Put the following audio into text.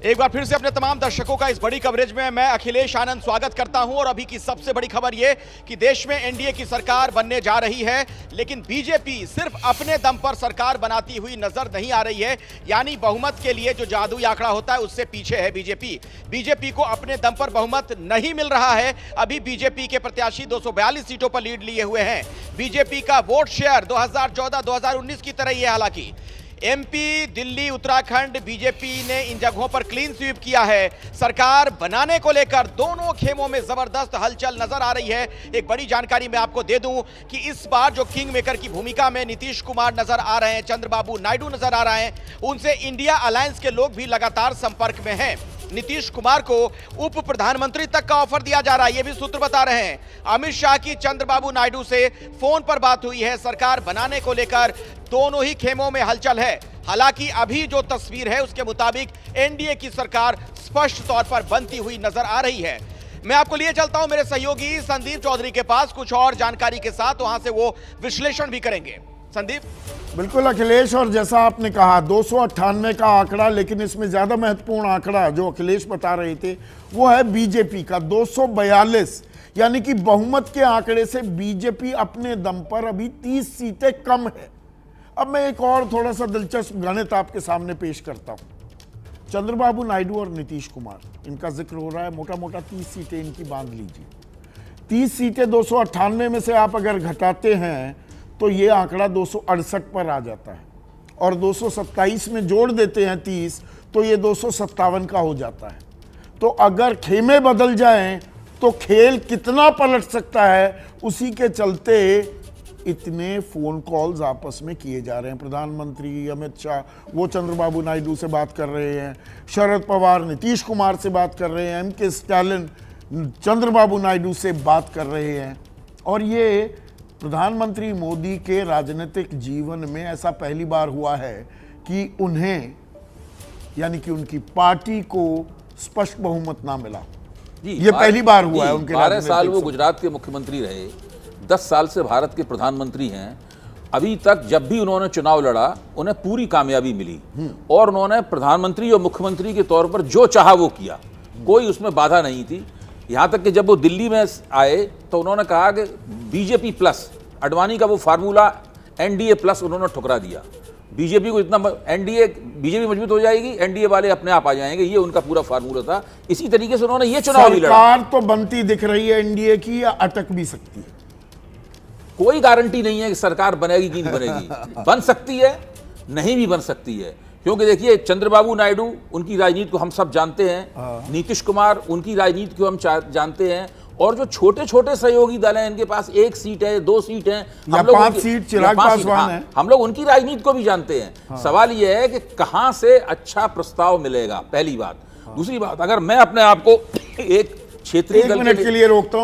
एक बार फिर से अपने तमाम दर्शकों का इस बड़ी कवरेज में मैं अखिलेश आनंद स्वागत करता हूं। और अभी की सबसे बड़ी खबर यह कि देश में एनडीए की सरकार बनने जा रही है, लेकिन बीजेपी सिर्फ अपने दम पर सरकार बनाती हुई नजर नहीं आ रही है। यानी बहुमत के लिए जो जादुई आंकड़ा होता है उससे पीछे है बीजेपी। बीजेपी को अपने दम पर बहुमत नहीं मिल रहा है। अभी बीजेपी के प्रत्याशी 242 सीटों पर लीड लिए हुए हैं। बीजेपी का वोट शेयर 2014-2019 की तरह ही है। हालांकि एमपी, दिल्ली, उत्तराखंड बीजेपी ने इन जगहों पर क्लीन स्वीप किया है। सरकार बनाने को लेकर दोनों खेमों में जबरदस्त हलचल नजर आ रही है। एक बड़ी जानकारी मैं आपको दे दूं कि इस बार जो किंग मेकर की भूमिका में नीतीश कुमार नजर आ रहे हैं, चंद्रबाबू नायडू नजर आ रहे हैं, उनसे इंडिया अलायंस के लोग भी लगातार संपर्क में हैं। नीतीश कुमार को उप प्रधानमंत्री तक का ऑफर दिया जा रहा है, ये भी सूत्र बता रहे हैं। अमित शाह की चंद्रबाबू नायडू से फोन पर बात हुई है। सरकार बनाने को लेकर दोनों ही खेमों में हलचल है। हालांकि अभी जो तस्वीर है उसके मुताबिक एनडीए की सरकार स्पष्ट तौर पर बनती हुई नजर आ रही है। मैं आपको लिए चलता हूं मेरे सहयोगी संदीप चौधरी के पास कुछ और जानकारी के साथ, वहां से वो विश्लेषण भी करेंगे। संदीप। बिल्कुल अखिलेश, और जैसा आपने कहा 298 का आंकड़ा, लेकिन इसमें ज्यादा महत्वपूर्ण आंकड़ा जो अखिलेश बता रहे थे वो है बीजेपी का 242। यानी कि बहुमत के आंकड़े से बीजेपी अपने दम पर अभी 30 सीटें कम है। अब मैं एक और थोड़ा सा दिलचस्प गणित आपके सामने पेश करता हूं। चंद्रबाबू नायडू और नीतीश कुमार, इनका जिक्र हो रहा है, मोटा मोटा 30 सीटें इनकी बांध लीजिए। 30 सीटें 298 में से आप अगर घटाते हैं तो ये आंकड़ा 268 पर आ जाता है, और 227 में जोड़ देते हैं 30 तो ये 257 का हो जाता है। तो अगर खेमे बदल जाएं तो खेल कितना पलट सकता है, उसी के चलते इतने फोन कॉल्स आपस में किए जा रहे हैं। प्रधानमंत्री अमित शाह वो चंद्रबाबू नायडू से बात कर रहे हैं, शरद पवार नीतीश कुमार से बात कर रहे हैं, एम.के. स्टालिन चंद्रबाबू नायडू से बात कर रहे हैं। और ये प्रधानमंत्री मोदी के राजनीतिक जीवन में ऐसा पहली बार हुआ है कि उन्हें, यानी कि उनकी पार्टी को स्पष्ट बहुमत ना मिला। ये पहली बार हुआ है उनके। 12 साल वो गुजरात के मुख्यमंत्री रहे, 10 साल से भारत के प्रधानमंत्री हैं। अभी तक जब भी उन्होंने चुनाव लड़ा उन्हें पूरी कामयाबी मिली, और उन्होंने प्रधानमंत्री और मुख्यमंत्री के तौर पर जो चाहा वो किया, कोई उसमें बाधा नहीं थी। यहाँ तक कि जब वो दिल्ली में आए तो उन्होंने कहा कि बीजेपी प्लस, अडवाणी का वो फार्मूला एनडीए प्लस उन्होंने ठुकरा दिया। बीजेपी को इतना बीजेपी मजबूत हो जाएगी, एनडीए वाले अपने आप आ जाएंगे, ये उनका पूरा फार्मूला था। इसी तरीके से उन्होंने ये चुनाव भी लड़ा। सरकार तो बनती दिख रही है एनडीए की, या अटक भी सकती है? कोई गारंटी नहीं है कि सरकार बनेगी कि नहीं बनेगी। बन सकती है, नहीं भी बन सकती है, क्योंकि देखिए चंद्रबाबू नायडू उनकी राजनीति को हम सब जानते हैं, नीतीश कुमार उनकी राजनीति को हम जानते हैं, और जो छोटे छोटे सहयोगी दल हैं इनके पास 1 सीट है, 2 सीट है, हम लोग 5 सीट चिराग पासवान है, हम लोग उनकी राजनीति को भी जानते हैं। सवाल यह है कि कहां से अच्छा प्रस्ताव मिलेगा, पहली बात। दूसरी बात, अगर मैं अपने आप को एक क्षेत्रीय दल के लिए रोकता हूं।